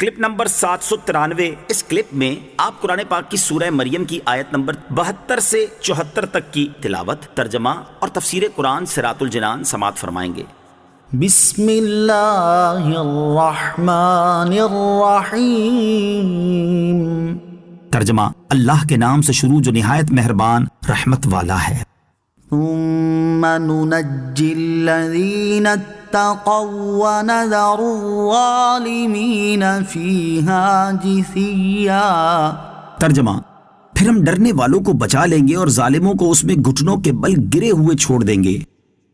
Clip number 793۔ اس clip میں آپ قرآن پاک کی سورہ مریم کی آیت نمبر 72 سے 74 تک کی تلاوت، ترجمہ اور تفسیر قرآن صراط الجنان سماعت فرمائیں گے۔ بسم اللہ الرحمن الرحیم۔ ترجمہ: اللہ کے نام سے شروع جو نہایت مہربان رحمت والا ہے۔ ثم ننجی الذین اتقوا ونذر الظالمین فیہا جثیا۔ ترجمہ: پھر ہم ڈرنے والوں کو بچا لیں گے اور ظالموں کو اس میں گھٹنوں کے بل گرے ہوئے چھوڑ دیں گے۔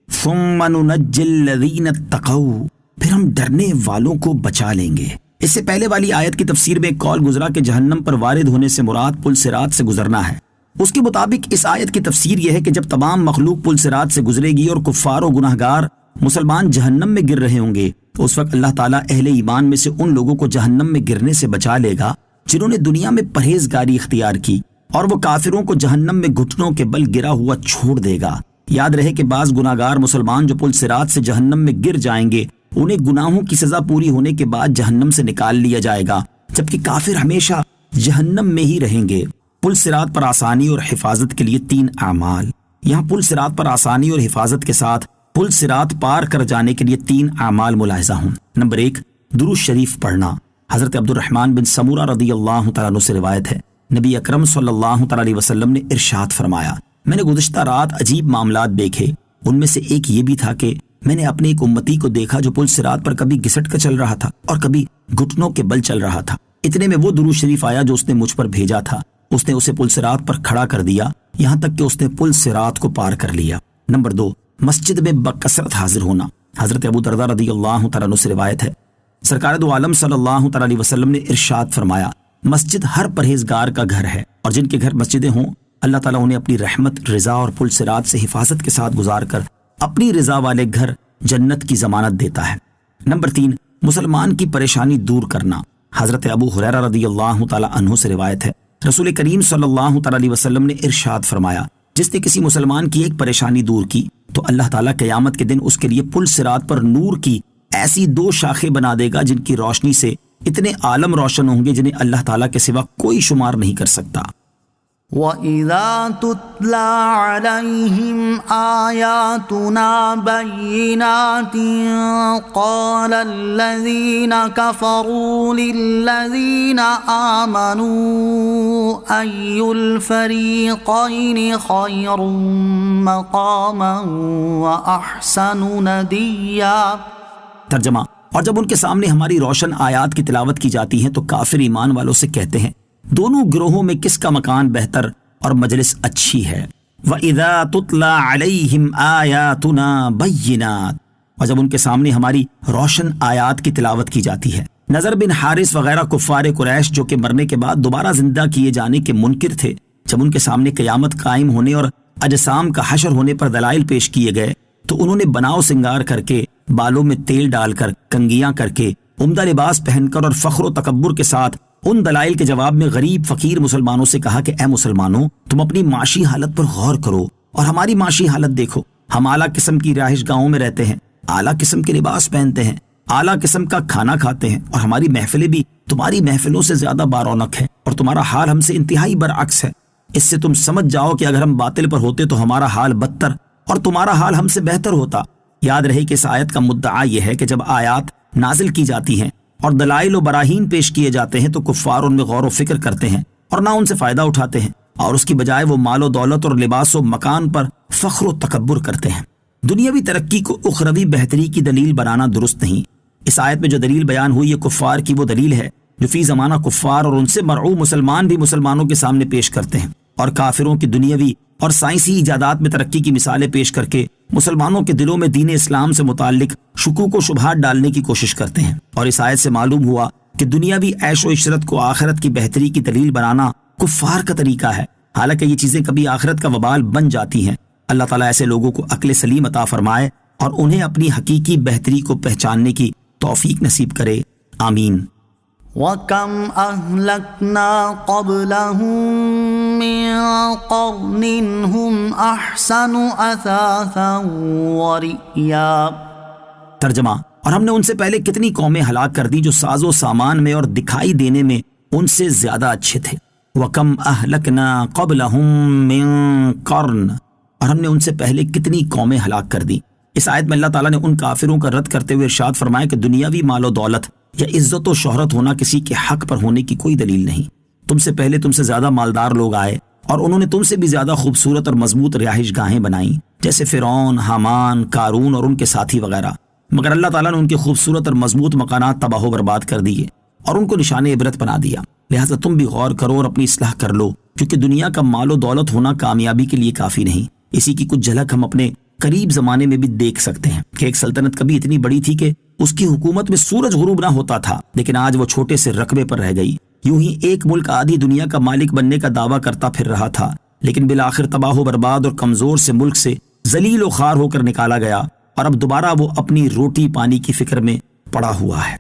ثم ننجی الذین اتقوا، پھر ہم ڈرنے والوں کو بچا لیں گے۔ اس سے پہلے والی آیت کی تفسیر میں ایک قول گزرا کہ جہنم پر وارد ہونے سے مراد پل صراط سے گزرنا ہے۔ اس کے مطابق اس آیت کی تفسیر یہ ہے کہ جب تمام مخلوق پل صراط سے گزرے گی اور کفار و گناہگار مسلمان جہنم میں گر رہے ہوں گے تو اس وقت اللہ تعالیٰ اہل ایمان میں سے ان لوگوں کو جہنم میں گرنے سے بچا لے گا جنہوں نے دنیا میں پرہیزگاری اختیار کی، اور وہ کافروں کو جہنم میں گھٹنوں کے بل گرا ہوا چھوڑ دے گا۔ یاد رہے کہ بعض گناہگار مسلمان جو پل صراط سے جہنم میں گر جائیں گے انہیں گناہوں کی سزا پوری ہونے کے بعد جہنم سے نکال لیا جائے گا، جبکہ کافر ہمیشہ جہنم میں ہی رہیں گے۔ پل صراط پر آسانی اور حفاظت کے لیے 3 اعمال۔ یہاں پل صراط پر آسانی اور حفاظت کے ساتھ پل صراط پار کر جانے کے لیے 3 اعمال ملاحظہ ہوں۔ نمبر 1، درود شریف پڑھنا۔ حضرت عبد الرحمن بن سمورہ رضی اللہ تعالیٰ عنہ سے روایت ہے، نبی اکرم صلی اللہ تعالیٰ علیہ وسلم نے ارشاد فرمایا، میں نے گزشتہ رات عجیب معاملات دیکھے، ان میں سے ایک یہ بھی تھا کہ میں نے اپنے ایک امتی کو دیکھا جو پل صراط پر کبھی گھسٹ کر چل رہا تھا اور کبھی گھٹنوں کے بل چل رہا تھا۔ اتنے میں وہ درود شریف آیا جو اس نے مجھ پر بھیجا تھا، اس نے اسے پل صراط پر کھڑا کر دیا یہاں تک کہ اس نے پل صراط کو پار کر لیا۔ نمبر 2، مسجد میں بکثرت حاضر ہونا۔ حضرت ابو درداء رضی اللہ تعالیٰ عنہ سے روایت ہے، سرکار دو عالم صلی اللہ تعالیٰ علیہ وسلم نے ارشاد فرمایا، مسجد ہر پرہیزگار کا گھر ہے، اور جن کے گھر مسجدیں ہوں اللہ تعالیٰ انہیں اپنی رحمت، رضا اور پل صراط سے حفاظت کے ساتھ گزار کر اپنی رضا والے گھر جنت کی ضمانت دیتا ہے۔ نمبر 3، مسلمان کی پریشانی دور کرنا۔ حضرت ابو ہریرہ رضی اللہ تعالیٰ عنہ سے روایت ہے، رسول کریم صلی اللہ تعالیٰ علیہ وسلم نے ارشاد فرمایا، جس نے کسی مسلمان کی ایک پریشانی دور کی تو اللہ تعالیٰ قیامت کے دن اس کے لیے پل صراط پر نور کی ایسی 2 شاخیں بنا دے گا جن کی روشنی سے اتنے عالم روشن ہوں گے جنہیں اللہ تعالیٰ کے سوا کوئی شمار نہیں کر سکتا۔ وَإِذَا تُتْلَى عَلَيْهِمْ آيَاتُنَا بَيِّنَاتٍ قَالَ الَّذِينَ كَفَرُوا لِلَّذِينَ آمَنُوا أَيُّ الْفَرِيقَيْنِ خَيْرٌ مَّقَامًا وَأَحْسَنُ نَدِيًّا۔ ترجمہ: اور جب ان کے سامنے ہماری روشن آیات کی تلاوت کی جاتی ہیں تو کافر ایمان والوں سے کہتے ہیں، دونوں گروہوں میں کس کا مکان بہتر اور مجلس اچھی ہے۔ وَإِذَا تُتْلَى عَلَيْهِمْ آيَاتُنَا بَيِّنَاتٍ، اور جب ان کے سامنے ہماری روشن آیات کی تلاوت کی جاتی ہے۔ نضر بن حارث وغیرہ کفار قریش جو کہ مرنے کے بعد دوبارہ زندہ کیے جانے کے منکر تھے، جب ان کے سامنے قیامت قائم ہونے اور اجسام کا حشر ہونے پر دلائل پیش کیے گئے تو انہوں نے بناؤ سنگار کر کے، بالوں میں تیل ڈال کر، کنگیاں کر کے، عمدہ لباس پہن کر اور فخر و تکبر کے ساتھ ان دلائل کے جواب میں غریب فقیر مسلمانوں سے کہا کہ اے مسلمانوں، تم اپنی معاشی حالت پر غور کرو اور ہماری معاشی حالت دیکھو۔ ہم اعلیٰ قسم کی رہائش گاہوں میں رہتے ہیں، اعلیٰ قسم کے لباس پہنتے ہیں، اعلیٰ قسم کا کھانا کھاتے ہیں، اور ہماری محفلیں بھی تمہاری محفلوں سے زیادہ بارونق ہیں، اور تمہارا حال ہم سے انتہائی برعکس ہے۔ اس سے تم سمجھ جاؤ کہ اگر ہم باطل پر ہوتے تو ہمارا حال بدتر اور تمہارا حال ہم سے بہتر ہوتا۔ یاد رہے کہ اس آیت کا مدعا یہ ہے کہ جب آیات نازل کی جاتی ہیں اور دلائل و براہین پیش کیے جاتے ہیں تو کفار ان میں غور و فکر کرتے ہیں اور نہ ان سے فائدہ اٹھاتے ہیں، اور اس کی بجائے وہ مال و دولت اور لباس و مکان پر فخر و تکبر کرتے ہیں۔ دنیاوی ترقی کو اخروی بہتری کی دلیل بنانا درست نہیں۔ اس آیت میں جو دلیل بیان ہوئی یہ کفار کی وہ دلیل ہے جو فی زمانہ کفار اور ان سے مرعوب مسلمان بھی مسلمانوں کے سامنے پیش کرتے ہیں، اور کافروں کی دنیاوی اور سائنسی ایجادات میں ترقی کی مثالیں پیش کر کے مسلمانوں کے دلوں میں دین اسلام سے متعلق شکوک و شبہات ڈالنے کی کوشش کرتے ہیں۔ اور اس آیت سے معلوم ہوا کہ دنیاوی عیش و عشرت کو آخرت کی بہتری کی دلیل بنانا کفار کا طریقہ ہے، حالانکہ یہ چیزیں کبھی آخرت کا وبال بن جاتی ہیں۔ اللہ تعالیٰ ایسے لوگوں کو عقل سلیم عطا فرمائے اور انہیں اپنی حقیقی بہتری کو پہچاننے کی توفیق نصیب کرے، آمین۔ وَكَمْ أَهْلَكْنَا قَبْلَهُم مِّن قَرْنٍ هُمْ أَحْسَنُ أَثَاثًا وَرِئْيًا۔ ترجمہ: اور ہم نے ان سے پہلے کتنی قومیں ہلاک کر دی جو ساز و سامان میں اور دکھائی دینے میں ان سے زیادہ اچھے تھے. وَكَمْ أَهْلَكْنَا قَبْلَهُمْ مِنْ قَرْنٍ، اور ہم نے ان سے پہلے کتنی قومیں ہلاک کر دی. اس آیت میں اللہ تعالیٰ نے ان کافروں کا رد کرتے ہوئے ارشاد فرمایا کہ دنیاوی مال و دولت یا عزت و شہرت ہونا کسی کے حق پر ہونے کی کوئی دلیل نہیں. تم سے پہلے تم سے زیادہ مالدار لوگ آئے اور انہوں نے تم سے بھی زیادہ خوبصورت اور مضبوط رہائش گاہیں بنائیں، جیسے فرعون، حامان، قارون اور ان کے ساتھی وغیرہ. مگر اللہ تعالیٰ نے ان کے خوبصورت اور مضبوط مکانات تباہ و برباد کر دیے اور ان کو نشان عبرت بنا دیا. لہٰذا تم بھی غور کرو اور اپنی اصلاح کر لو، کیونکہ دنیا کا مال و دولت ہونا کامیابی کے لیے کافی نہیں. اسی کی کچھ جھلک ہم اپنے قریب زمانے میں بھی دیکھ سکتے ہیں کہ ایک سلطنت کبھی اتنی بڑی تھی کہ اس کی حکومت میں سورج غروب نہ ہوتا تھا، لیکن آج وہ چھوٹے سے رقبے پر رہ گئی. یوں ہی ایک ملک آدھی دنیا کا مالک بننے کا دعویٰ کرتا پھر رہا تھا، لیکن بالآخر تباہ و برباد اور کمزور سے ملک سے ذلیل و خوار ہو کر نکالا گیا، اور اب دوبارہ وہ اپنی روٹی پانی کی فکر میں پڑا ہوا ہے.